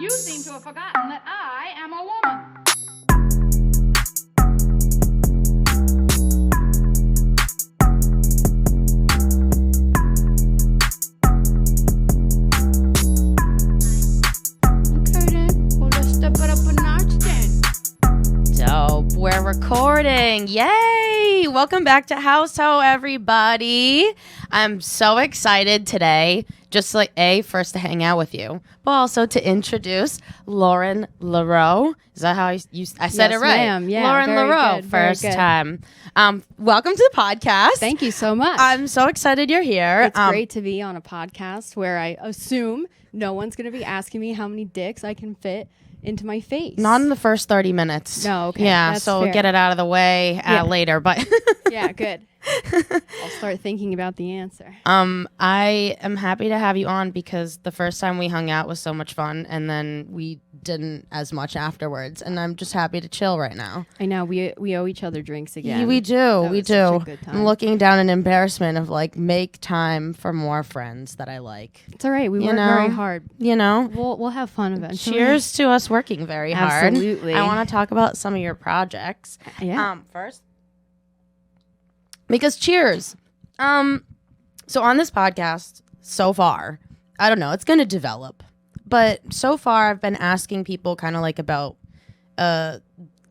You seem to have forgotten that I am a woman. Okay then. Well, let's step it up a notch then. Dope. We're recording. Yay! Welcome back to Haus Haux, everybody. I'm so excited today, just like first to hang out with you, but also to introduce Des Leroux. Is that how I said it right? Ma'am. Yeah, Des very Leroux, good, very first good. time. Welcome to the podcast. Thank you so much. I'm so excited you're here. It's great to be on a podcast where I assume no one's going to be asking me how many dicks I can fit into my face. Not in the first 30 minutes. No, okay. Yeah, That's so fair. get it out of the way later. But Yeah, good. I'll start thinking about the answer. I am happy to have you on because the first time we hung out was so much fun, and then we didn't as much afterwards. And I'm just happy to chill right now. I know we owe each other drinks again. We do. That We was such a do. good time. I'm looking down in embarrassment of like make time for more friends that I like. It's all right. We You work know? very hard. You know. We'll have fun eventually. Cheers to us working very hard. Absolutely. I want to talk about some of your projects. Yeah. First, because cheers. So on this podcast, so far, I don't know, it's going to develop, but so far I've been asking people kind of like about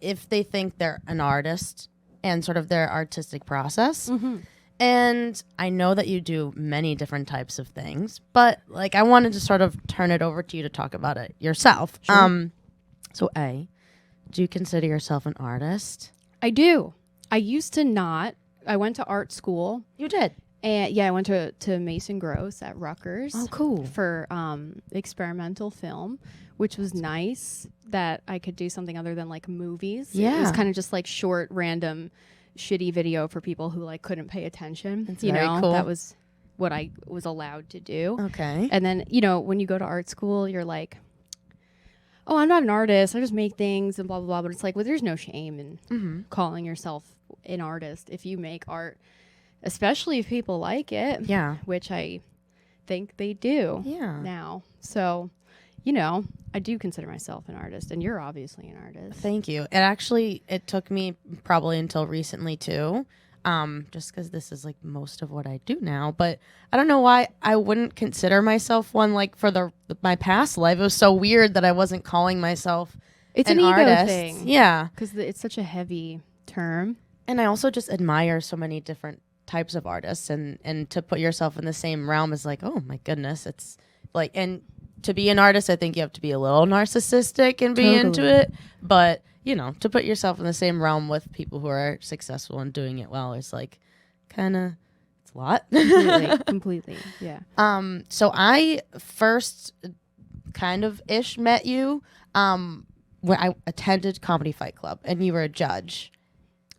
if they think they're an artist and sort of their artistic process. Mm-hmm. And I know that you do many different types of things, but like I wanted to sort of turn it over to you to talk about it yourself. Sure. So do you consider yourself an artist? I do. I used to not. I went to art school. You did. And yeah, I went to Mason Gross at Rutgers. Oh, cool. For experimental film, which was nice that I could do something other than like movies. Yeah. It was kind of just like short, random, shitty video for people who like couldn't pay attention. That's you very know, cool. that was what I was allowed to do. Okay. And then, you know, when you go to art school, you're like, oh, I'm not an artist. I just make things and blah, blah, blah. But it's like, well, there's no shame in calling yourself an artist if you make art, especially if people like it. Yeah. Which I think they do Yeah. now. So, you know, I do consider myself an artist, and you're obviously an artist. Thank you. It took me probably until recently too, just because this is like most of what I do now. But I don't know why I wouldn't consider myself one like for my past life. It was so weird that I wasn't calling myself It's an an ego artist. thing. Yeah. Because it's such a heavy term. And I also just admire so many different types of artists, and to put yourself in the same realm is like, oh my goodness, it's like, and to be an artist, I think you have to be a little narcissistic and be into it. But, you know, to put yourself in the same realm with people who are successful and doing it well is like kind of, it's a lot. Completely. Yeah. So I first kind of met you when I attended Comedy Fight Club and you were a judge.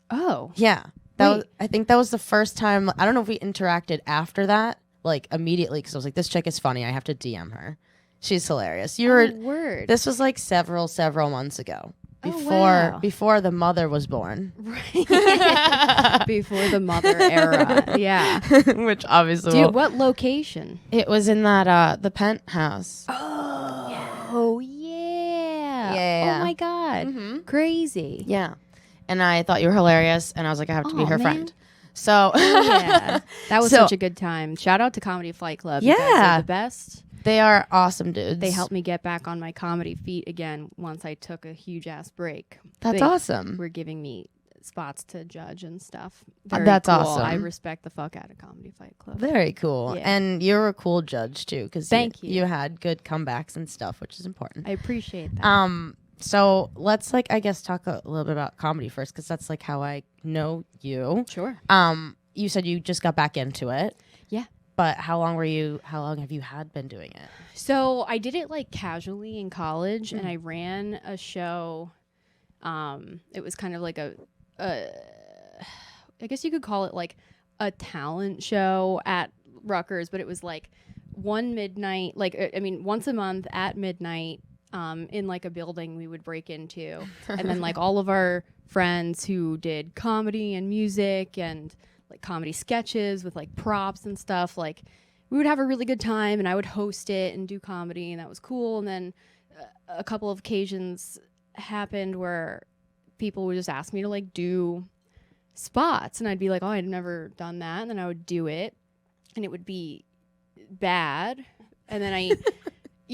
Oh. Yeah. I think that was the first time. I don't know if we interacted after that, like immediately, because I was like, this chick is funny. I have to DM her. She's hilarious. Word. This was like several months ago. Wow. Before the mother was born. Before the mother era. Yeah. Which obviously Dude, what location? it was in that the penthouse. Oh, yeah. Yeah. Oh, my God. Mhm. Crazy. Yeah. And I thought you were hilarious, and I was like, I have to be Aw, her man. friend. So Yeah. That was So- such a good time. Shout out to Comedy Fight Club. You guys Yeah. are the best. they are awesome dudes. They helped me get back on my comedy feet again once I took a huge ass break. That's They awesome. were giving me spots to judge and stuff. That's cool. awesome. I respect the fuck out of Comedy Fight Club. Very cool. Yeah. And you're a cool judge too, because Thank you. you had good comebacks and stuff, which is important. I appreciate that. So let's like I guess talk a little bit about comedy first, because that's like how I know you. Sure. You said you just got back into it. Yeah. But how long have you been doing it? So I did it like casually in college, and I ran a show. It was kind of like I guess you could call it like a talent show at Rutgers, but it was like once a month at midnight, in like a building we would break into, and then like all of our friends who did comedy and music and like comedy sketches with like props and stuff, like we would have a really good time, and I would host it and do comedy, and that was cool. And then a couple of occasions happened where people would just ask me to like do spots, and I'd be like, oh, I'd never done that, and then I would do it, and it would be bad, and then I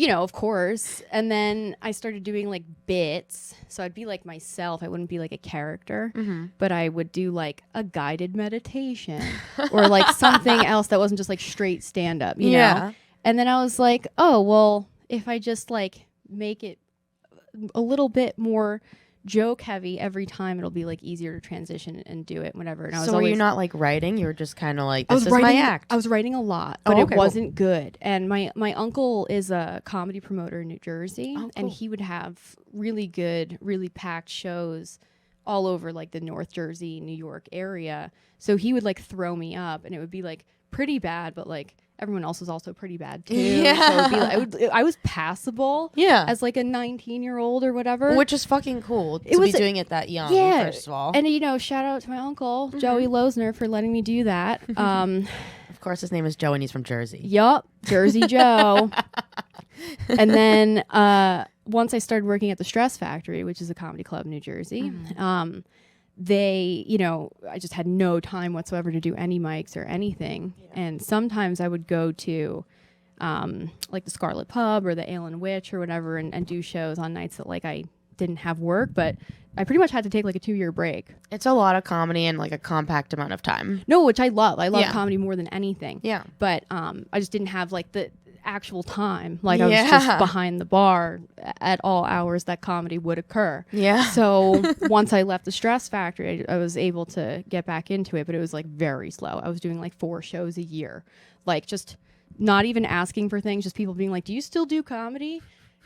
of course, and then I started doing like bits, so I'd be like myself. I wouldn't be like a character, but I would do like a guided meditation or like something else that wasn't just like straight stand up, you know. And then I was like, oh well, if I just like make it a little bit more joke heavy every time, it'll be like easier to transition and do it whenever. And I was so were you not like writing? You were just kind of like, this is writing, my act. I was writing a lot, but it wasn't good. And my uncle is a comedy promoter in New Jersey, and he would have really good, really packed shows all over like the North Jersey, New York area. So he would like throw me up, and it would be like pretty bad, but like everyone else was also pretty bad too. Yeah. So it would be like, I was passable. Yeah. As like a 19-year-old or whatever. Which is fucking cool to be doing it that young, first of all. And shout out to my uncle, Joey Losner, for letting me do that. Of course, his name is Joe and he's from Jersey. Yup, Jersey Joe. And then once I started working at the Stress Factory, which is a comedy club in New Jersey, they, I just had no time whatsoever to do any mics or anything. Yeah. And sometimes I would go to like the Scarlet Pub or the Ale and Witch or whatever and do shows on nights that like I didn't have work, but I pretty much had to take like a 2-year break. It's a lot of comedy in like a compact amount of time. No, which I love. I love comedy more than anything. Yeah. But I just didn't have like the actual time. Like I was just behind the bar at all hours that comedy would occur. Yeah. So once I left the Stress Factory, I was able to get back into it, but it was like very slow. I was doing like 4 shows a year, like just not even asking for things, just people being like, do you still do comedy?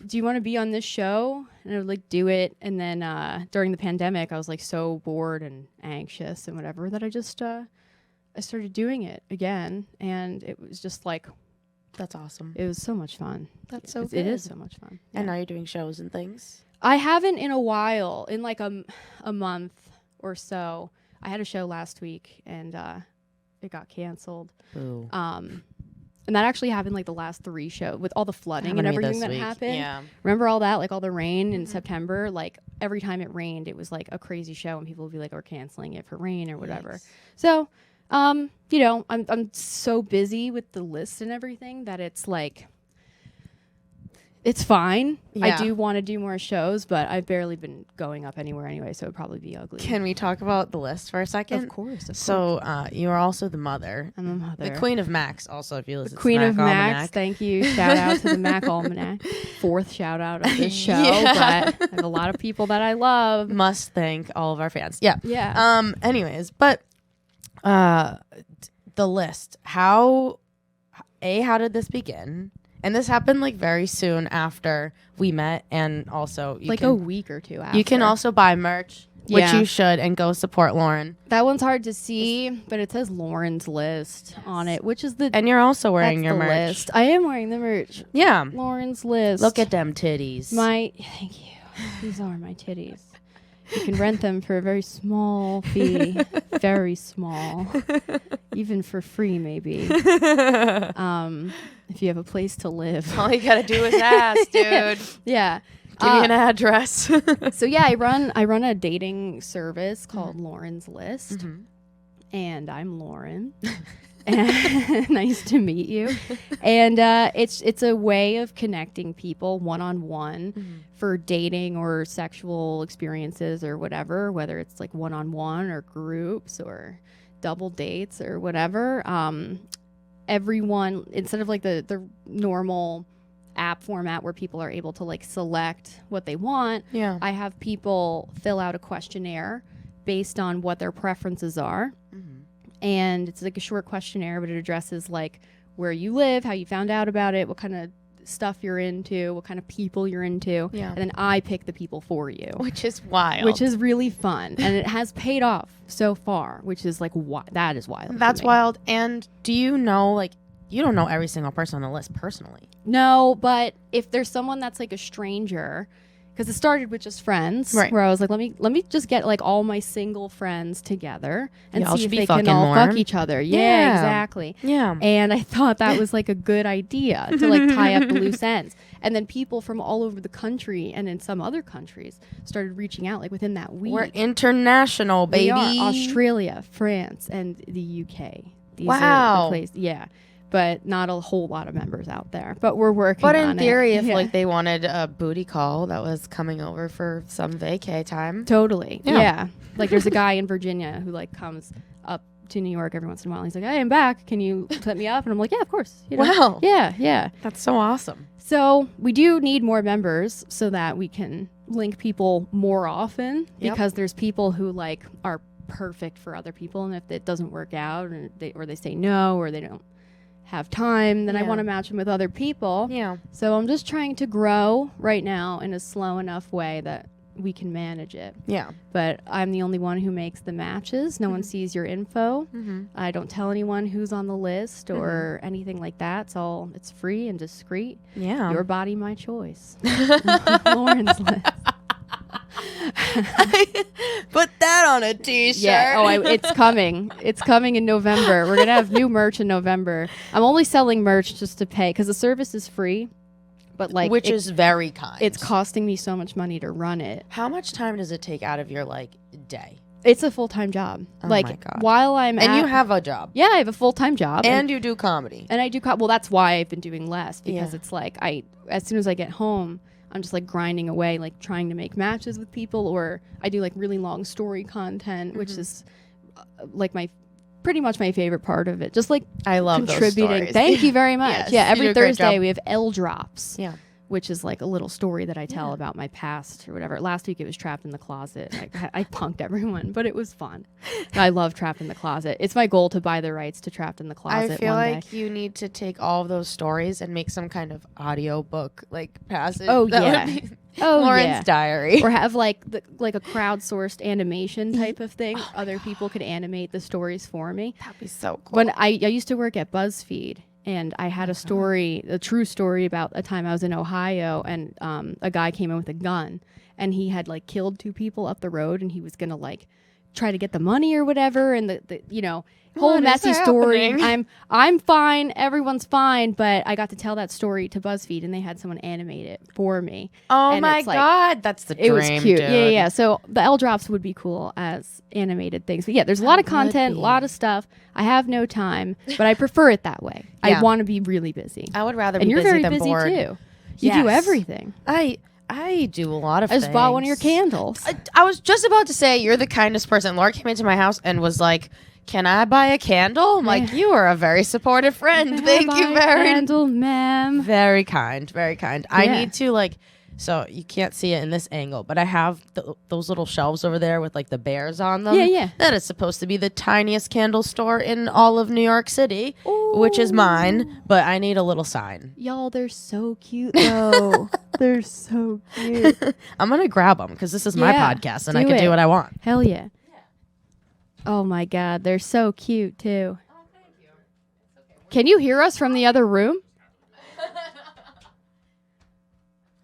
Do you want to be on this show? And I would like do it. And then during the pandemic, I was like so bored and anxious and whatever that I just I started doing it again. And it was just like, that's awesome. it was so much fun. That's so good. It is so much fun. Yeah. And now you're doing shows and things? I haven't in a while, in like a month or so. I had a show last week and it got canceled. Ooh. And that actually happened like the last 3 shows with all the flooding and everything that happened. Yeah. Remember all that, like all the rain in September? Like every time it rained, it was like a crazy show and people would be like, we're canceling it for rain or whatever. Nice. So, I'm so busy with the list and everything that it's like, it's fine. Yeah. I do want to do more shows, but I've barely been going up anywhere anyway, so it'd probably be ugly. Can we talk about the list for a second? Of course. So you are also the mother. I'm a mother. The Queen of Max, also, if you listen to Queen Smack of Max, Almanac. thank you. Shout out to the Mac Almanac. 4th shout out of this show, Yeah. but I have a lot of people that I love. Must thank all of our fans. Yeah. Yeah. Anyways, but the list. How did this begin? And this happened like very soon after we met, and also like a week or 2 after. You can also buy merch, which Yeah. you should, and go support Lauren. That one's hard to see, but it says Lauren's list on it, which is the And you're also wearing that's your the merch. list. I am wearing the merch. Yeah. Lauren's list. Look at them titties. Thank you. These are my titties. You can rent them for a very small fee. Very small. Even for free, maybe. If you have a place to live. All you gotta do is ask, dude. Yeah. Give me an address. So yeah, I run a dating service called Lauren's List. And I'm Lauren. And nice to meet you. And it's a way of connecting people one-on-one for dating or sexual experiences or whatever, whether it's like one-on-one or groups or double dates or whatever. Everyone, instead of like the normal app format where people are able to like select what they want, Yeah. I have people fill out a questionnaire based on what their preferences are. And it's like a short questionnaire, but it addresses like where you live, how you found out about it, what kind of stuff you're into, what kind of people you're into. Yeah. And then I pick the people for you. Which is wild. Which is really fun. And it has paid off so far, which is like, that is wild. That's for me. wild. And do you know, like, you don't know every single person on the list personally. No, but if there's someone that's like a stranger, because it started with just friends, Right. where I was like, let me just get like all my single friends together and Y'all see should if be they can fucking all more. fuck each other. Yeah, Yeah. exactly. Yeah. And I thought that was like a good idea to like tie up the loose ends. And then people from all over the country and in some other countries started reaching out like within that week. We're international, baby. We are Australia, France, and the UK. These are Wow. the places. Yeah. But not a whole lot of members out there. But we're working But on in theory, it. if Yeah. like they wanted a booty call that was coming over for some vacay time. Totally. Yeah. Yeah. Like there's a guy in Virginia who like comes up to New York every once in a while. He's like, "Hey, I'm back. Can you set me up?" And I'm like, "Yeah, of course." You know? Wow. Yeah, yeah. That's so awesome. So we do need more members so that we can link people more often, Yep. because there's people who like are perfect for other people, and if it doesn't work out or they say no or they don't have time, then I Yeah. want to match them with other people. Yeah. So I'm just trying to grow right now in a slow enough way that we can manage it. Yeah. But I'm the only one who makes the matches. No one sees your info. Mm-hmm. I don't tell anyone who's on the list or anything like that. It's free and discreet. Yeah. Your body, my choice. Lauren's list. Put that on a t-shirt. Yeah. It's coming. It's coming in November. We're gonna have new merch in November. I'm only selling merch just to pay because the service is free, but like which is very kind. it's costing me so much money to run it. How much time does it take out of your like day? It's a full-time job. Oh like my God. while I'm And at, you have a job. yeah, I have a full-time job And you do comedy. and I do well, that's why I've been doing less, because Yeah. it's like as soon as I get home, I'm just like grinding away, like trying to make matches with people, or I do like really long story content, which is like pretty much my favorite part of it. Just like I love contributing. those stories. Thank you very much. Yes, yeah, you every do a great Thursday job. we have L drops. Yeah. Which is like a little story that I tell about my past or whatever. Last week it was Trapped in the Closet. I punked everyone, but it was fun. I love Trapped in the Closet. It's my goal to buy the rights to Trapped in the Closet. I feel one like day. you need to take all of those stories and make some kind of audio book like passage. Oh, That yeah. would be Oh, Lauren's yeah. diary. Or have like a crowdsourced animation type of thing. Other people could animate the stories for me. That'd be so cool. When I used to work at BuzzFeed, and I had a true story about a time I was in Ohio, and a guy came in with a gun, and he had like killed 2 people up the road, and he was gonna like try to get the money or whatever, and the whole What is messy story. happening? I'm fine, everyone's fine, but I got to tell that story to BuzzFeed, and they had someone animate it for me. oh and my it's like- God, that's the It dream, was cute. dude. Yeah, yeah. So the L drops would be cool as animated things. But yeah, there's a lot of would content, a be. lot of stuff. I have no time, but I prefer it that way. Yeah. I want to be really busy. I would rather And be you're busy very than busy bored. too. You do Yes. everything. I do a lot of I just bought one of your things. candles. I was just about to say you're the kindest person. Laura came into my house and was like, "Can I buy a candle?" I'm like, "You are a very supportive friend. Thank you very Candle, ma'am. Very kind, very kind. I Yeah. need to like, so you can't see it in this angle, but I have those little shelves over there with like the bears on them. Yeah, yeah. That is supposed to be the tiniest candle store in all of New York City, which is mine. But I need a little sign. Y'all, they're so cute though. They're so cute. I'm gonna grab them because this is my Yeah, podcast and I do can it. do what I want. Hell yeah. Oh my God, they're so cute too. Can you hear us from the other room?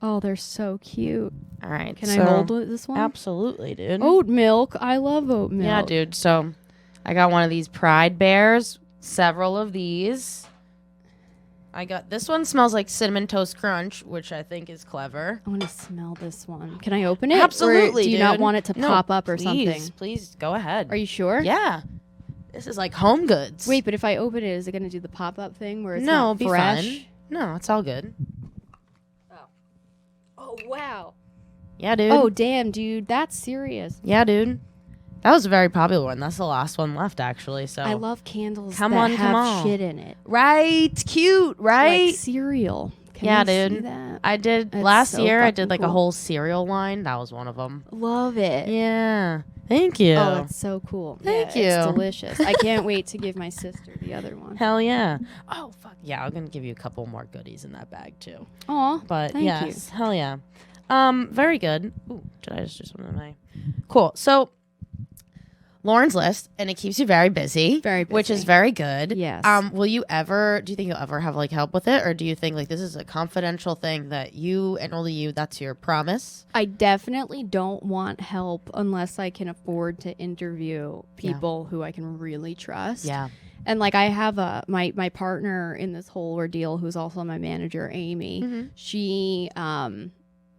Oh, they're so cute. All right. Can I hold this one? Absolutely, dude. Oat milk. I love oat milk. Yeah, dude. So I got one of these Pride Bears, several of these. I got this one smells like Cinnamon Toast Crunch, which I think is clever. I want to smell this one. Can I open it? Absolutely. Or do you dude. not want it to No, pop up or please, something? Please go ahead. Are you sure? Yeah. This is like home goods. Wait, but if I open it, is it going to do the pop up thing where it's no, not be fresh? fine. No, it's all good. Oh, wow. Yeah, dude. Oh, damn, dude. That's serious. yeah, dude. That was a very popular one. That's the last one left, actually. So I love candles Come that on, have come on. shit in it. right, cute, right? Like cereal. Can Yeah, you see dude. that? I did That's last so year. I fucking did like a cool. whole cereal line. That was one of them. Love it. Yeah. Thank you. Oh, that's so cool. Thank Yeah, It's you. delicious. I can't wait to give my sister the other one. Hell yeah. Oh fuck yeah! I'm gonna give you a couple more goodies in that bag too. Aw, But thank yes, hell yeah. Very good. Ooh, did I just do something? Cool. So Lauren's List, and it keeps you very busy. Very busy. Which is very good. Yes. Do you think you'll ever have like help with it, or do you think like this is a confidential thing that you and only you, that's your promise? I definitely don't want help unless I can afford to interview people who I can really trust. Yeah. And like I have my partner in this whole ordeal, who's also my manager, Amy. Mm-hmm.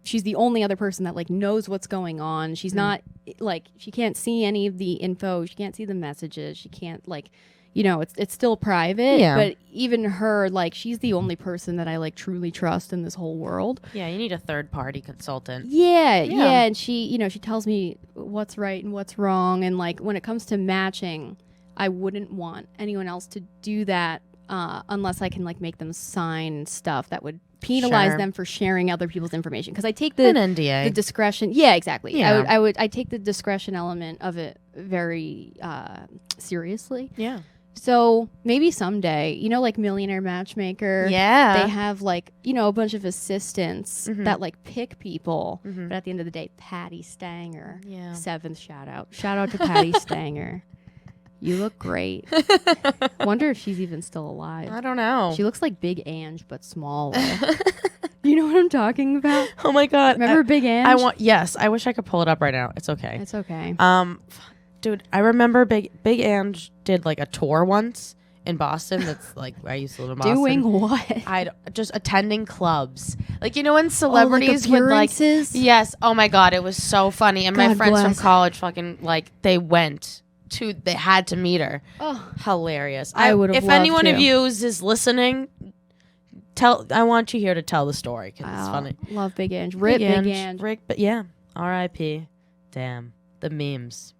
She's the only other person that like knows what's going on. She's not like, she can't see any of the info. She can't see the messages. She can't like, it's still private. Yeah. But even her, like, she's the only person that I like truly trust in this whole world. Yeah, you need a third party consultant. Yeah. And she, she tells me what's right and what's wrong. And like when it comes to matching, I wouldn't want anyone else to do that unless I can like make them sign stuff that would penalize them for sharing other people's information, because I take an NDA, the discretion. Yeah, exactly. Yeah. I take the discretion element of it very seriously. Yeah. So maybe someday, like Millionaire Matchmaker. Yeah. They have like, a bunch of assistants that like pick people. But at the end of the day, Patty Stanger. Yeah. 7th shout out. Shout out to Patty Stanger. You look great. Wonder if she's even still alive. I don't know. She looks like Big Ange, but smaller. You know what I'm talking about? Oh my God. Remember Big Ange? Yes. I wish I could pull it up right now. It's okay. It's okay. Dude, I remember Big Ange did like a tour once in Boston. That's like, I used to live in Boston. Doing what? I'd just attending clubs. Like, when celebrities would like, appearances? yes. Oh my God. It was so funny. And my God friends from bless. college fucking like, they had to meet her. Oh, Hilarious. I would have If loved anyone to. of you is listening, I want you here to tell the story because it's funny. Love Big Ange. Rip Big Ange. Rick, but yeah. R.I.P. Damn. The memes.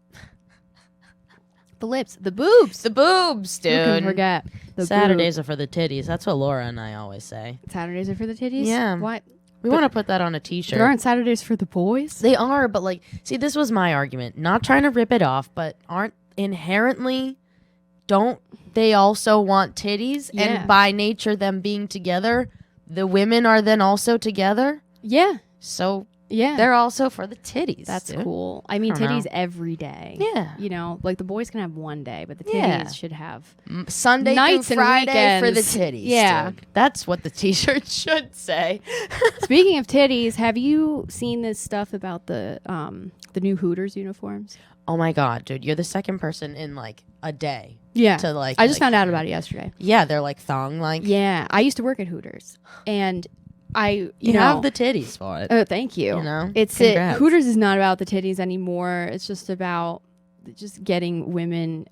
The lips. The boobs. The boobs, dude. Who can forget? The Saturdays are for the titties. That's what Laura and I always say. Saturdays are for the titties? Yeah. What? We want to put that on a t-shirt. There aren't Saturdays for the boys? They are, but like, see, this was my argument. Not trying to rip it off, but aren't inherently, don't they also want titties? Yeah. And by nature, them being together, the women are then also together? Yeah. So Yeah. they're also for the titties. That's dude. cool. I mean, I don't titties know. every day. Yeah. Like the boys can have one day, but the titties Yeah. should have Sunday nights through and Friday for the weekends. titties. Yeah. dude. That's what the t-shirt should say. Speaking of titties, have you seen this stuff about the new Hooters uniforms? Oh my God, dude. You're the second person in like a day Yeah. to like. I just found out about it yesterday. Yeah, they're like thong like. Yeah. I used to work at Hooters, and you You know, have the titties for it. Oh, thank you. You know? It's Congrats. Hooters is not about the titties anymore. It's just about just getting women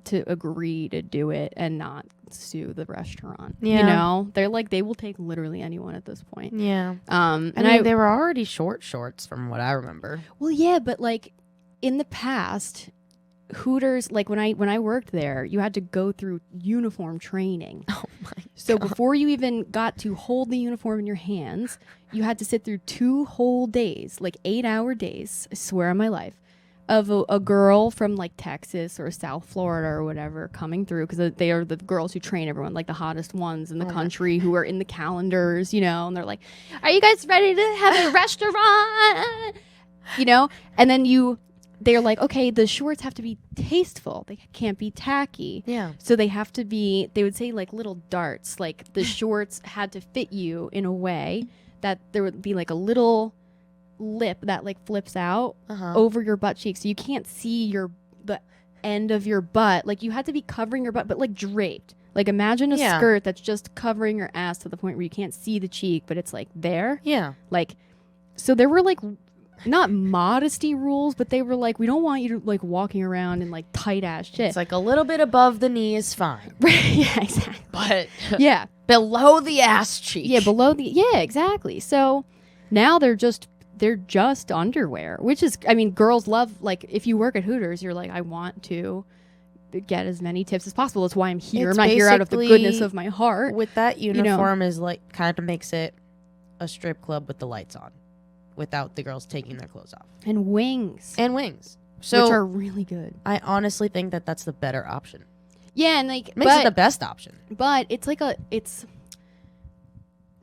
to agree to do it and not sue the restaurant. Yeah. You know, they're like, they will take literally anyone at this point. Yeah. And I mean, they were already shorts from what I remember. well, yeah, but like in the past, Hooters, like when I worked there, you had to go through uniform training. Oh my. So before you even got to hold the uniform in your hands, you had to sit through 2 whole days, like 8-hour days, I swear on my life, of a girl from like Texas or South Florida or whatever coming through, because they are the girls who train everyone, like the hottest ones in the country who are in the calendars, and they're like, are you guys ready to have a restaurant? And then they're like, okay, the shorts have to be tasteful. They can't be tacky. Yeah. So they have to be, they would say like little darts, like the shorts had to fit you in a way that there would be like a little lip that like flips out over your butt cheek. So you can't see the end of your butt. Like you had to be covering your butt, but like draped. Like imagine a skirt that's just covering your ass to the point where you can't see the cheek, but it's like there. Yeah. Like, so there were like, not modesty rules, but they were like, we don't want you to like walking around in like tight ass shit. It's like a little bit above the knee is fine. Yeah, exactly. But Yeah. below the ass cheek. Yeah, yeah, exactly. So now they're just underwear, which is, I mean, girls love, like if you work at Hooters, you're like, I want to get as many tips as possible. That's why I'm here. It's I'm not here out of the basically, goodness of my heart. With that uniform is like kind of makes it a strip club with the lights on, without the girls taking their clothes off. And wings. And wings. So which are really good. I honestly think that that's the better option. Yeah, and like, Makes it the best option. But it's like I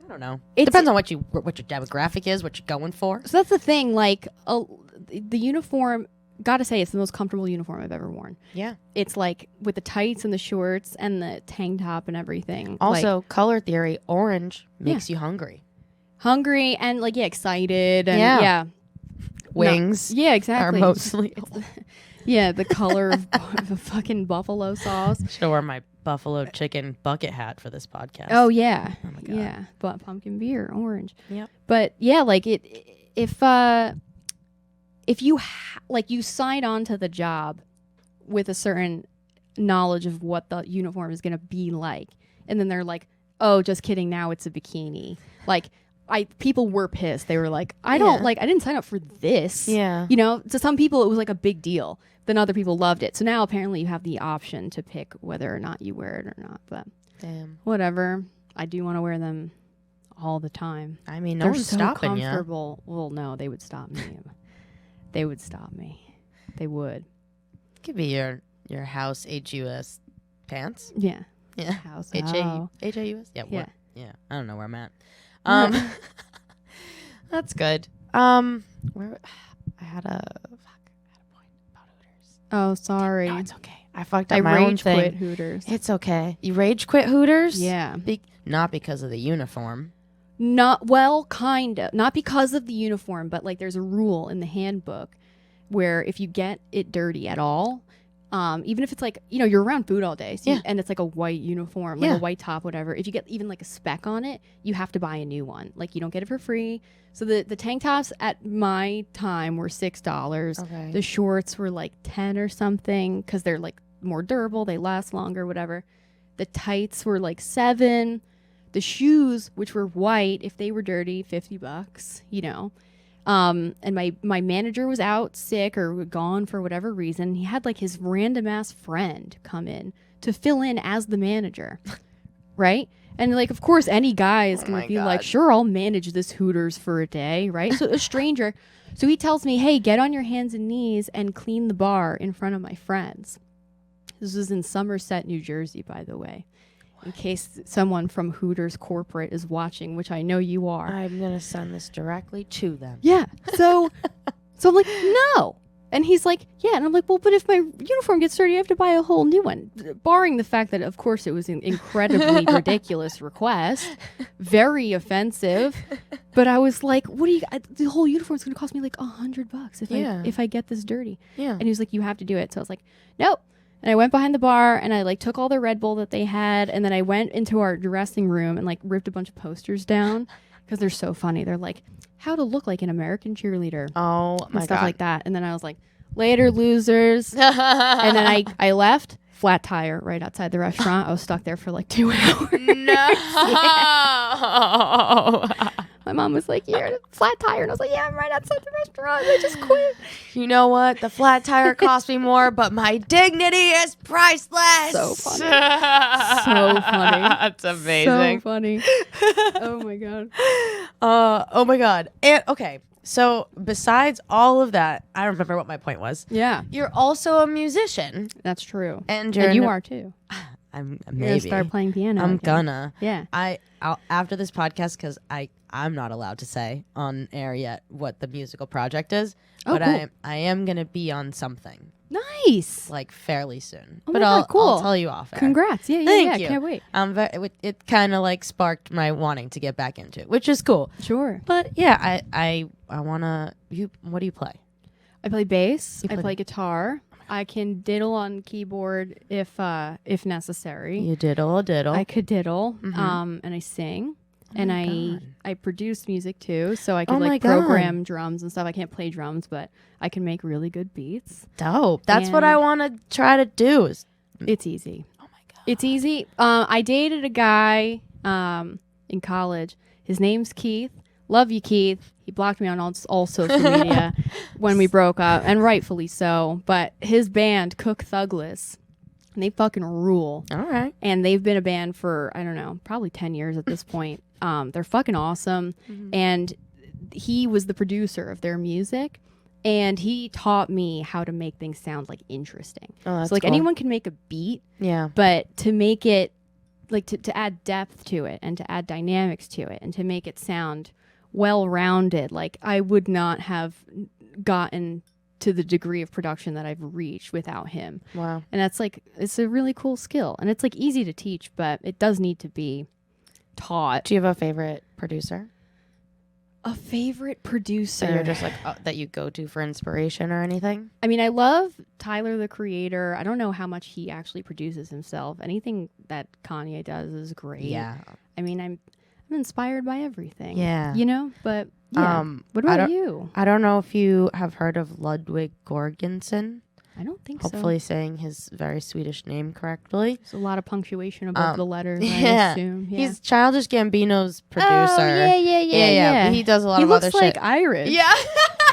don't know. It depends on what your demographic is, what you're going for. So that's the thing. Like the uniform gotta say, it's the most comfortable uniform I've ever worn. Yeah. It's like with the tights and the shorts and the tank top and everything. Also, like, color theory, orange makes you hungry. hungry and like excited and Yeah. Wings yeah, exactly. are mostly. The color of the fucking buffalo sauce. Should wear my buffalo chicken bucket hat for this podcast. Oh yeah, Oh my God. yeah. But pumpkin beer, orange. Yep. But yeah, like if you like you sign on to the job with a certain knowledge of what the uniform is gonna be like, and then they're like, oh, just kidding, now it's a bikini. Like people were pissed. They were like, I didn't sign up for this. Yeah. You know, to some people it was like a big deal. Then other people loved it. So now apparently you have the option to pick whether or not you wear it or not. But Damn. whatever. I do want to wear them all the time. I mean, no They're one's so stopping you. comfortable. Well, no, they would stop me. They would stop me. They would. Could be your Haus Haux pants. Yeah. Yeah. Haus H Haux. A Haus. Yeah. Yeah. Yeah. I don't know where I'm at. Yeah. That's good. Where I had a point about Hooters. Oh, sorry. No, it's okay. I fucked up I my own rage thing. quit Hooters. It's okay. You rage quit Hooters? Yeah. Not because of the uniform. Kind of. Not because of the uniform, but like there's a rule in the handbook where if you get it dirty at all, even if it's like, you know, you're around food all day and it's like a white uniform, like a white top, whatever. If you get even like a speck on it, you have to buy a new one. Like you don't get it for free. So the tank tops at my time were $6. Okay. The shorts were like 10 or something because they're like more durable. They last longer, whatever. The tights were like $7. The shoes, which were white, if they were dirty, $50, you know. And my manager was out sick or gone for whatever reason. He had like his random ass friend come in to fill in as the manager. Right? And like, of course, any guy is going to be like, sure, I'll manage this Hooters for a day. Right? So a stranger. So he tells me, hey, get on your hands and knees and clean the bar in front of my friends. This was in Somerset, New Jersey, by the way. In case someone from Hooters corporate is watching, which I know you are. I'm going to send this directly to them. Yeah. So I'm like, no. And he's like, yeah. And I'm like, well, but if my uniform gets dirty, I have to buy a whole new one. Barring the fact that, of course, it was an incredibly ridiculous request. Very offensive. But I was like, the whole uniform is going to cost me like $100 if I get this dirty. Yeah. And he was like, you have to do it. So I was like, nope. And I went behind the bar and I like took all the Red Bull that they had. And then I went into our dressing room and like ripped a bunch of posters down because they're so funny. They're like, how to look like an American cheerleader. Oh, my and stuff God. like that. And then I was like, later, losers. And then I left. Flat tire right outside the restaurant. I was stuck there for like 2 hours. No. My mom was like, you're a flat tire. And I was like, yeah, I'm right outside the restaurant. I just quit. You know what? The flat tire cost me more, but my dignity is priceless. So funny. So funny. That's amazing. So funny. Oh, my God. Oh, my God. And, okay. So besides all of that, I don't remember what my point was. Yeah. You're also a musician. That's true. And you are, too. I'm You're maybe. going to start playing piano. I'm again. gonna. Yeah. I'll after this podcast, because I'm not allowed to say on air yet what the musical project is. Oh, but cool. I am gonna be on something Nice. like fairly soon. Oh but my God, I'll cool. tell you off air. Congrats. Yeah, Thank you. Can't wait. It kind of like sparked my wanting to get back into it, which is cool. Sure. But yeah, I wanna. What do you play? I play bass. I play play guitar. I can diddle on keyboard if necessary. You diddle a diddle. I could diddle. Mhm. And I sing. Oh And my I God. produce music too, so I could Oh my like God. program drums and stuff. I can't play drums, but I can make really good beats. Dope. That's what And- I want to try to do. It's easy. Oh my God. It's easy. I dated a guy in college. His name's Keith. Love you, Keith. He blocked me on all social media when we broke up, and rightfully so. But his band, Cook Thugless, and they fucking rule. All right. And they've been a band for, I don't know, probably 10 years at this point. They're fucking awesome. And he was the producer of their music. And he taught me how to make things sound like interesting. Oh, that's So like cool. anyone can make a beat, Yeah. but to make it like to add depth to it and to add dynamics to it and to make it sound well-rounded, like I would not have gotten to the degree of production that I've reached without him. Wow. And that's like, it's a really cool skill. And it's like easy to teach, but it does need to be taught. Do you have a favorite producer? A favorite producer? So you're just like, that you go to for inspiration or anything? I mean, I love Tyler, the Creator. I don't know how much he actually produces himself. Anything that Kanye does is great. Yeah. I mean, I'm inspired by everything. Yeah. You know, but yeah. What about you? I don't know if you have heard of Ludwig Göransson. I don't think Hopefully saying his very Swedish name correctly. There's a lot of punctuation above the letters, yeah. I assume. Yeah. He's Childish Gambino's producer. Oh, yeah. He does a lot he of other shit. looks like Irish. Yeah.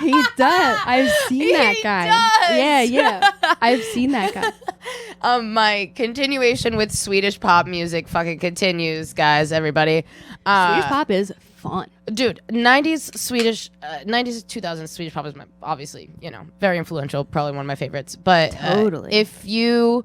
He does. I've seen that guy. Does. Yeah. I've seen that guy. My continuation with Swedish pop music fucking continues, guys, everybody. Swedish pop is fun. Dude, 90s 2000s Swedish pop is obviously, very influential, probably one of my favorites. But Totally. If you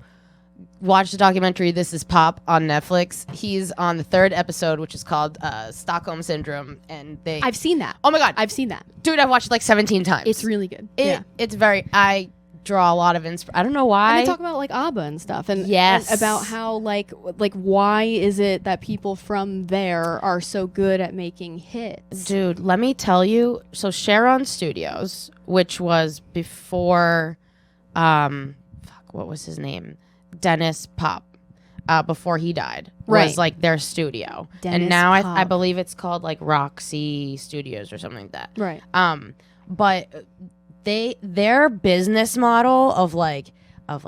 watch the documentary This Is Pop on Netflix, he's on the 3rd episode, which is called Stockholm Syndrome. And I've seen that. Oh my God. I've seen that. Dude, I've watched it like 17 times. It's really good. It's I draw a lot of inspiration. I don't know why. And they talk about like ABBA and stuff, and yes, and about how like why is it that people from there are so good at making hits? Dude, let me tell you. So Sharon Studios, which was before, what was his name? Dennis Pop. Before he died, was like their studio, Dennis and now Pop. I believe it's called like Roxy Studios or something like that. Right. But their business model of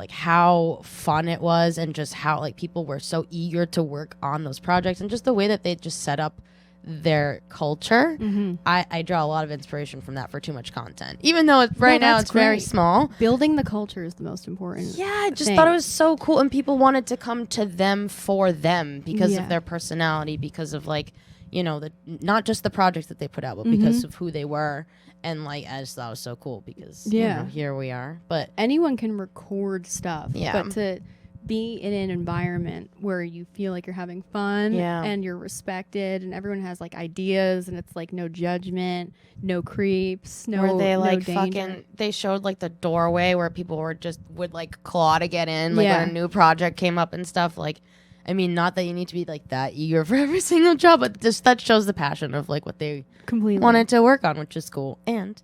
how fun it was and just how like people were so eager to work on those projects and just the way that they just set up their culture. Mm-hmm. I draw a lot of inspiration from that for Too Much Content, even though right now it's very small. Building the culture is the most important. Yeah, I just thought it was so cool, and people wanted to come to them for them because of their personality, because of like not just the projects that they put out, but because of who they were. And like, I just thought it was so cool because here we are. But anyone can record stuff. Yeah. But to be in an environment where you feel like you're having fun and you're respected and everyone has like ideas and it's like no judgment, no creeps, no they like no danger. fucking they showed like the doorway where people would like claw to get in, like when a new project came up and stuff. Like, I mean, not that you need to be like that eager for every single job, but just that shows the passion of like what they completely wanted to work on, which is cool. And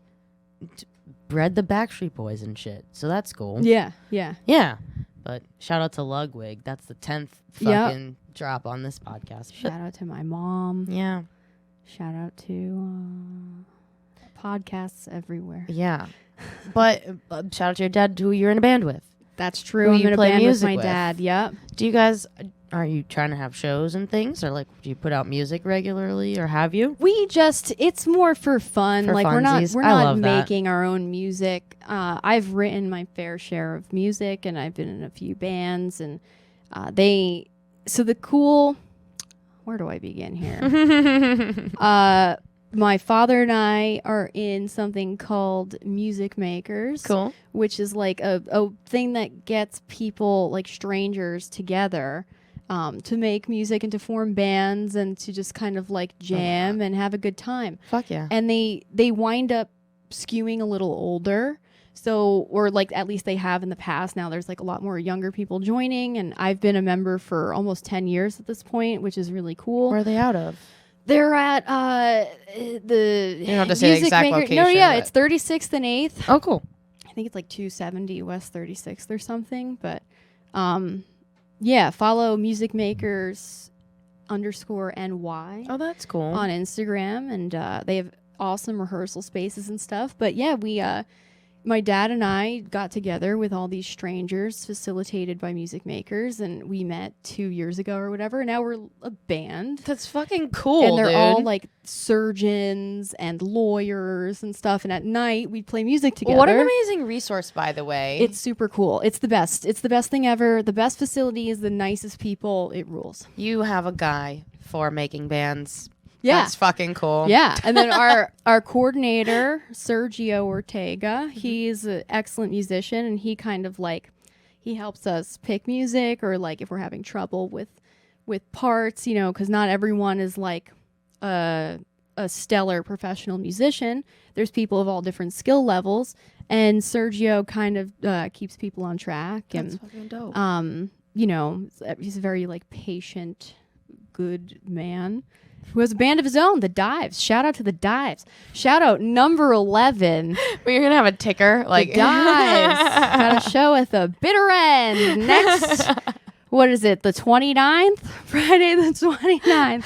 bred the Backstreet Boys and shit, so that's cool. Yeah. But shout out to Ludwig. That's the 10th fucking drop on this podcast. Shout out to my mom. Yeah. Shout out to podcasts everywhere. Yeah. But shout out to your dad, who you're in a band with. That's true. Who I'm you in a play band with music my with. dad. Yep. Do you guys, are you trying to have shows and things, or like do you put out music regularly, or have you? It's more for fun. For like funsies. we're I not love that. making our own music. I've written my fair share of music, and I've been in a few bands, and where do I begin here? My father and I are in something called Music Makers. Cool. Which is like a thing that gets people, like strangers, together to make music and to form bands and to just kind of like jam and have a good time. Fuck yeah. And they wind up skewing a little older. So, or like at least they have in the past. Now there's like a lot more younger people joining, and I've been a member for almost 10 years at this point, which is really cool. Where are they out of? They're at the You don't have to say the Music exact Maker. location. No, yeah, but- it's 36th and 8th. Oh, cool. I think it's like 270 West 36th or something. But follow Music Makers _NY Oh, that's cool. on Instagram, and they have awesome rehearsal spaces and stuff. But yeah, my dad and I got together with all these strangers facilitated by Music Makers, and we met 2 years ago or whatever. And now we're a band. That's fucking cool, And they're dude. all like surgeons and lawyers and stuff. And at night we'd play music together. What an amazing resource, by the way. It's super cool. It's the best. It's the best thing ever. The best facilities, the nicest people. It rules. You have a guy for making bands. Yeah. That's fucking cool. Yeah. And then our coordinator, Sergio Ortega, he's an excellent musician, and he kind of like, he helps us pick music, or like if we're having trouble with parts, because not everyone is like a stellar professional musician. There's people of all different skill levels, and Sergio kind of keeps people on track. That's And fucking dope. you know, he's a very like patient, good man who has a band of his own, the Dives. Shout out to the Dives. Shout out number 11. But you're gonna have a ticker like The Dives. Got a show at the bitter end next. What is it? The 29th? Friday the 29th.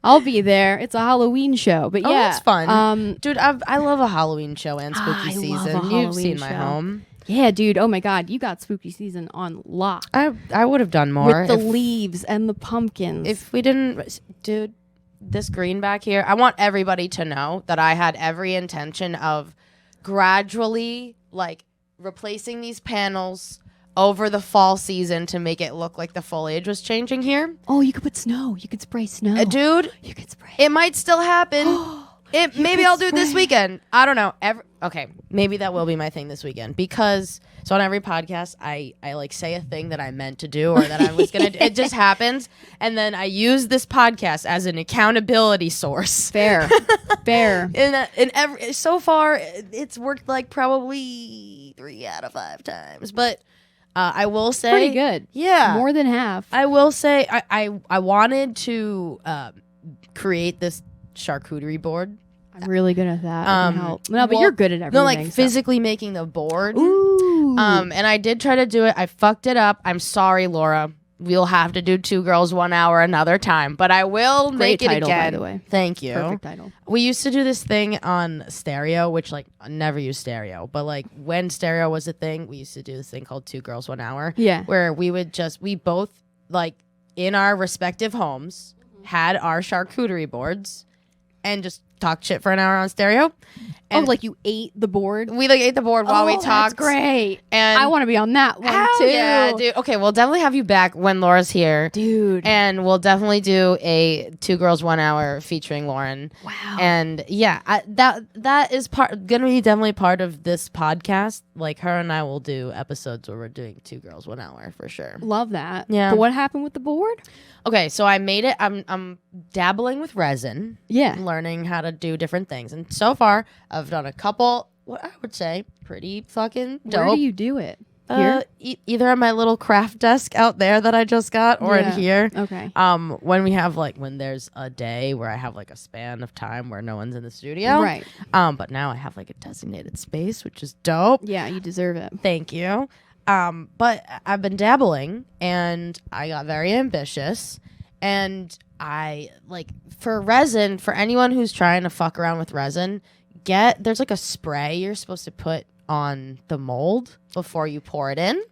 I'll be there. It's a Halloween show, but Oh, yeah, that's fun. Dude, I love a Halloween show and spooky I love a season. You've Halloween seen my show. home. Yeah, dude. Oh my God, you got spooky season on lock I would have done more with the if, leaves and the pumpkins. if we didn't. Dude, this green back here. I want everybody to know that I had every intention of gradually like replacing these panels over the fall season to make it look like the foliage was changing here. Oh, you could put snow. You could spray snow. Dude, You could spray. it might still happen. Maybe could I'll do it this spray. weekend. I don't know. Okay, maybe that will be my thing this weekend because so on every podcast I like say a thing that I meant to do or that I was gonna do. It just happens, and then I use this podcast as an accountability source. Fair. Fair. So far it's worked like probably 3 out of 5 times, but I will say Pretty good. Yeah, More than half. I will say I wanted to create this charcuterie board. I'm really good at that. I can help. No, but well, you're good at everything. No, like so. physically making the board. Ooh. And I did try to do it. I fucked it up. I'm sorry, Laura. We'll have to do 2 Girls 1 Hour another time, but I will make Great it title, again. by the way. Thank you. Perfect title. We used to do this thing on stereo, which like I never used stereo, but like when stereo was a thing, we used to do this thing called 2 Girls 1 Hour. Yeah. Where we both like in our respective homes had our charcuterie boards and just talked shit for an hour on stereo. And like you ate the board? we like ate the board while we talked. That's great. And I want to be on that one hell too. yeah, dude. Okay, we'll definitely have you back when Laura's here. Dude. And we'll definitely do a 2 Girls 1 Hour featuring Lauren. Wow. And yeah, that is gonna be definitely part of this podcast. Like her and I will do episodes where we're doing 2 Girls 1 Hour for sure. Love that. Yeah. But what happened with the board? Okay, so I made it. I'm dabbling with resin, Yeah. learning how to do different things, and so far I've done a couple. What I would say pretty fucking dope. Where do you do it? Here? Either on my little craft desk out there that I just got, or Yeah. in here. Okay. When there's a day where I have like a span of time where no one's in the studio, Right. But now I have like a designated space, which is dope. Yeah, you deserve it. Thank you. But I've been dabbling, and I got very ambitious, and I like for resin. For anyone who's trying to fuck around with resin, there's like a spray you're supposed to put on the mold before you pour it in,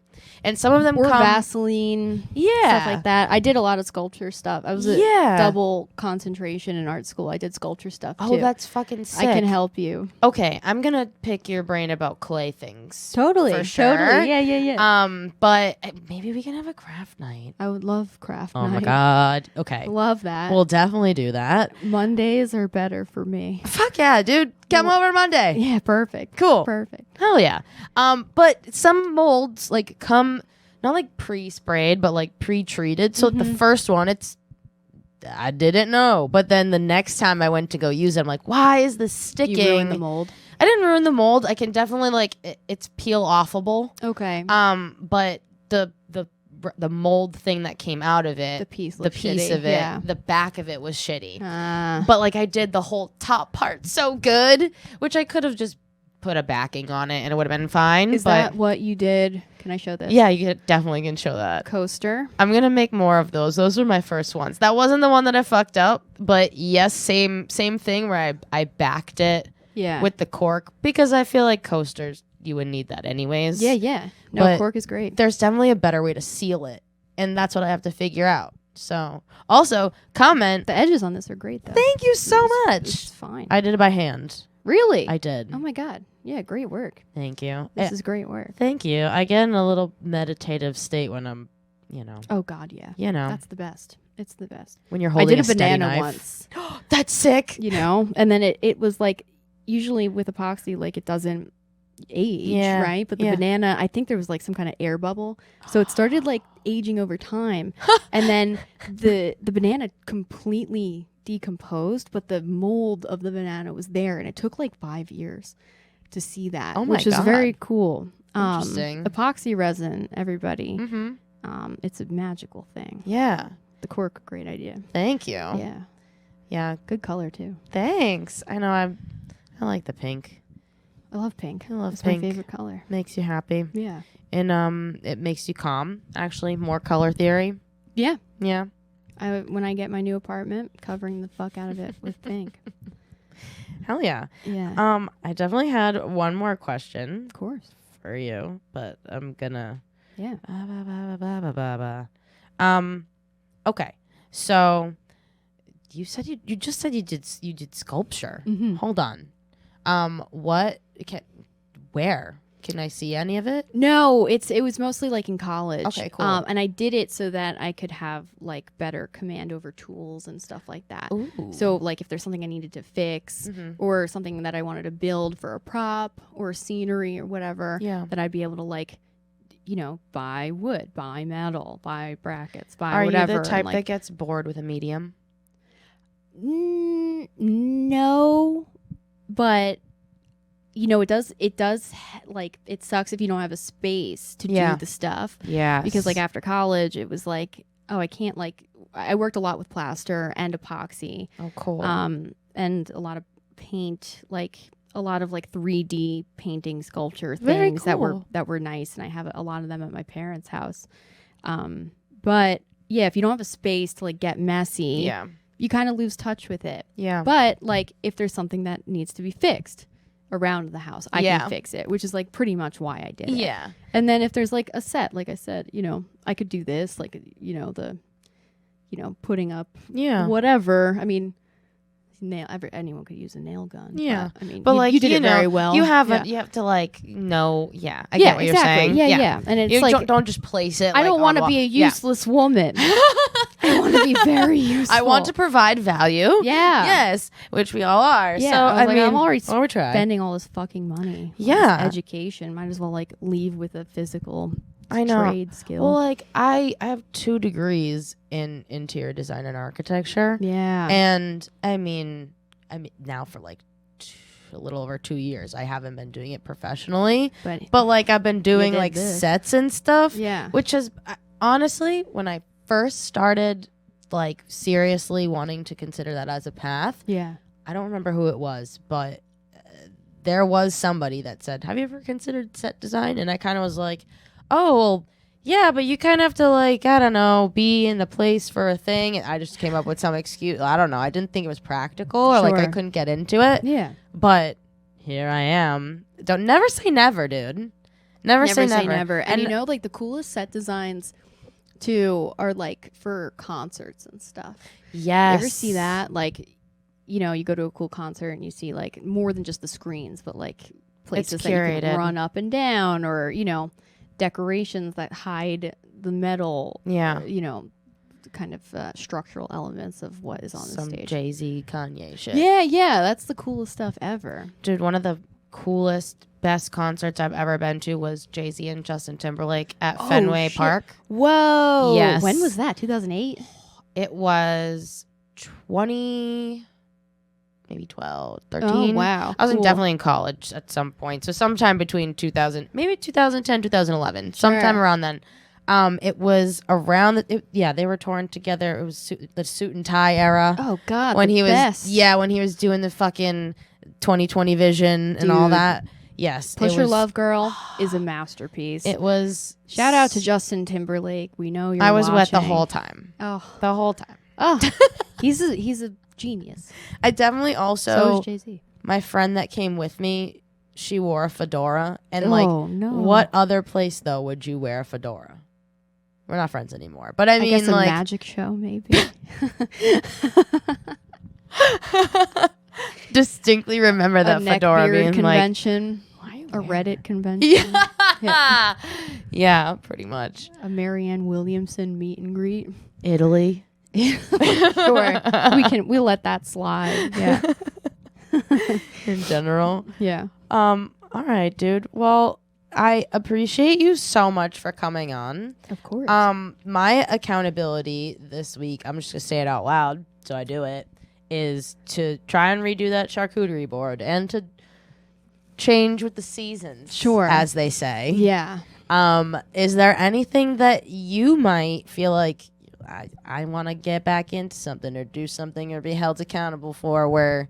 and some of them Or come Vaseline. yeah Stuff like that. I did a lot of sculpture stuff. I was a double concentration in art school. I did sculpture stuff too. Oh, that's fucking sick. I can help you. Okay, I'm gonna pick your brain about clay things. Totally. For sure. Totally. Yeah. But maybe we can have a craft night. I would love craft Oh night. my god. Okay. Love that. We'll definitely do that. Mondays are better for me. Fuck yeah, dude. Come over Monday. Yeah, perfect. Cool. Perfect. Hell yeah. But some molds like come not like pre-sprayed, but like pre-treated. So the first one, I didn't know. But then the next time I went to go use it, I'm like, why is this sticking? You ruined the mold. I didn't ruin the mold. I can definitely it's peel offable. Okay. But the mold thing that came out of it, The piece the looked piece shitty, of it, yeah. the back of it was shitty. Ah. But like I did the whole top part so good, which I could have just put a backing on it and it would have been fine. Is but that what you did? Can I show this? yeah, you definitely can show that. Coaster. I'm gonna make more of those. Those were my first ones. That wasn't the one that I fucked up, but yes, same thing where I backed it Yeah. with the cork because I feel like coasters you would need that anyways. Yeah. No, But cork is great. There's definitely a better way to seal it, and that's what I have to figure out. So also comment. The edges on this are great though. Thank you so It's much. fine. I did it by hand. Really? I did. Oh my god. Yeah, great work. Thank you. This is great work. Thank you. I get in a little meditative state when I'm, Oh god, yeah. know, That's the best. It's the best. when you're I holding did a steady banana knife. once, That's sick. and then it was like usually with epoxy like it doesn't age, Yeah, right? But the yeah. banana, I think there was like some kind of air bubble. So it started like aging over time. And then the banana completely decomposed, but the mold of the banana was there and it took like 5 years. to see that, Oh my which is God. very cool. Interesting. Epoxy resin, everybody. Mm-hmm. It's a magical thing. Yeah. The cork, great idea. Thank you. Yeah, Yeah. good color too. Thanks. I know I like the pink. I love pink. I love It's pink. my favorite color. Makes you happy. Yeah. And it makes you calm. Actually, more color theory. Yeah. Yeah. When I get my new apartment, covering the fuck out of it with pink. Hell yeah. Yeah. I definitely had one more question Of course. for you, but I'm gonna. Yeah. Okay. So you said you just said you did sculpture. Mm-hmm. Hold on. Where can I see any of it? No, it was mostly like in college. Okay, cool. And I did it so that I could have like better command over tools and stuff like that. Ooh. So like if there's something I needed to fix or something that I wanted to build for a prop or scenery or whatever, that I'd be able to like, buy wood, buy metal, buy brackets, buy whatever. Are you the type and, that gets bored with a medium? No, but it does like it sucks if you don't have a space to do the stuff. Yeah. Because like after college it was like, oh, I can't I worked a lot with plaster and epoxy. Oh, cool. And a lot of paint, like a lot of like 3D painting sculpture Very things cool. that were nice, and I have a lot of them at my parents' house. But yeah, if you don't have a space to like get messy, you kind of lose touch with it. Yeah. But like if there's something that needs to be fixed around the house, I can fix it, which is like pretty much why I did it. Yeah. And then if there's like a set, like I said, I could do this, like, putting up whatever. I mean, anyone could use a nail gun. Yeah. But, I mean, But you, like you did it very well. You have yeah. you have to like know. Yeah. I get what you're exactly. saying. Yeah. And it's You like don't just place it. I don't want to on be a the wall. useless woman. I want to be very useful. I want to provide value. Yeah. Yes, which we all are. Yeah. So I mean, I'm already we're trying. spending all this fucking money. on Yeah. this education. Might as well like leave with a physical I know. trade skill. Well, like I have 2 degrees in interior design and architecture. yeah. And I mean now for like a little over 2 years, I haven't been doing it professionally, but like I've been doing did like this. sets and stuff. Yeah. Which is honestly, when I first started like seriously wanting to consider that as a path, Yeah. I don't remember who it was, but there was somebody that said, "Have you ever considered set design?" And I kind of was like, "Oh, well, yeah, but you kind of have to like, I don't know, be in the place for a thing." And I just came up with some excuse. I don't know. I didn't think it was practical, or like I Sure. couldn't get into it. Yeah. But here I am. Don't never say never, dude. Never say never. And like the coolest set designs too are like for concerts and stuff. Yes. You ever see that? Like, you go to a cool concert and you see like more than just the screens, but like places that you curated. can run up and down, or decorations that hide the metal. Yeah. Kind of structural elements of what is on Some the stage. Jay-Z, Kanye shit. Yeah, that's the coolest stuff ever. Dude, one of the coolest, best concerts I've ever been to was Jay-Z and Justin Timberlake at Fenway shit. Park. Whoa. Yes. When was that? 2008? It was 20, maybe 12, 13. Oh, wow. I was Cool. definitely in college at some point. So sometime between 2010, 2011, sometime Sure. around then. It was around, they were touring together. It was the suit and tie era. Oh, God. when the he was best. when he was doing the fucking 2020 vision and all Dude. that. Yes, Push it Your was, Love Girl is a masterpiece. It was. Shout out to Justin Timberlake. We know you're I was wet the watching. whole time. Oh, The whole time. he's a genius. I definitely So also is Jay-Z. my friend that came with me, she wore a fedora, and Oh, like, no. what other place though would you wear a fedora? We're not friends anymore, but I mean, guess a like, magic show, maybe. distinctly remember that a fedora neckbeard being convention, like, a Reddit convention, yeah, pretty much. a Marianne Williamson meet and greet. Italy. Sure, we'll let that slide. Yeah, In general. yeah. All right, dude. Well, I appreciate you so much for coming on. Of course. My accountability this week, I'm just gonna say it out loud, so I do it, is to try and redo that charcuterie board and to change with the seasons. Sure. As they say. Yeah. Is there anything that you might feel like I want to get back into something or do something or be held accountable for where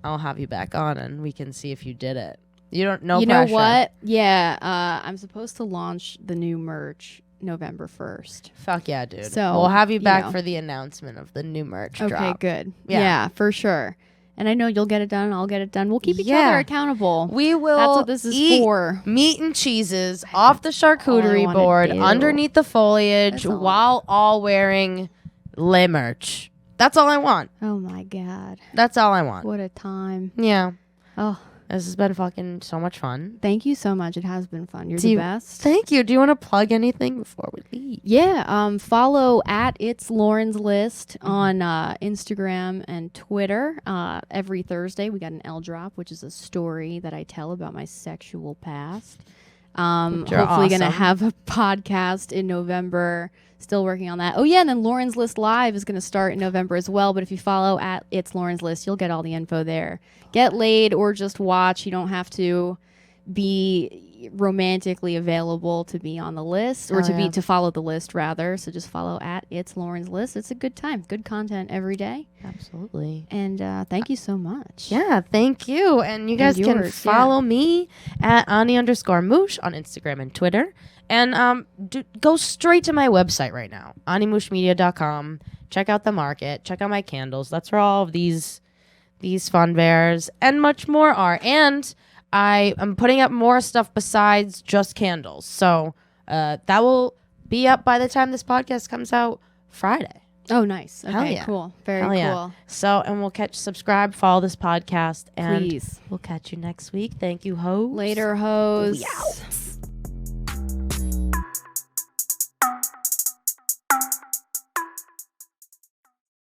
I'll have you back on and we can see if you did it? You don't know. You pressure. know what? Yeah. I'm supposed to launch the new merch November 1st. Fuck yeah, dude. So, we'll have you back know. for the announcement of the new merch Okay, drop. good. Yeah. Yeah, for sure. And I know you'll get it done. I'll get it done. We'll keep each Yeah. other accountable. We will. That's what this is eat for. Meat and cheeses off the all I charcuterie wanna board do. underneath the foliage That's all. while all wearing Le merch. That's all I want. Oh my God. That's all I want. What a time. Yeah. Oh, This has been fucking so much fun. thank you so much. It has been fun. You're Do the you- best. Thank you. Do you want to plug anything before we leave? Yeah, follow at It's Lauren's List on Instagram and Twitter. Every Thursday, we got an L drop, which is a story that I tell about my sexual past. Which are Hopefully going to awesome. have a podcast in November. Still working on that. Oh, yeah, and then Lauren's List Live is going to start in November as well. But if you follow at It's Lauren's List, you'll get all the info there. Get laid or just watch. You don't have to be romantically available to be on the list or to follow the list rather. So just follow at It's Lauren's List. It's a good time. Good content every day. Absolutely. And thank you so much. Yeah, thank you. And you guys can yours, follow me at Ani_Moush on Instagram and Twitter. And go straight to my website right now, animoushmedia.com. Check out the market. Check out my candles. That's where all of these fun bears and much more are. And I am putting up more stuff besides just candles. So that will be up by the time this podcast comes out Friday. Oh, nice. Okay, Hell yeah. cool. Very Hell cool. yeah. So, and we'll subscribe, follow this podcast, and Please. we'll catch you next week. Thank you, Hauxs. Later, hoes. We out.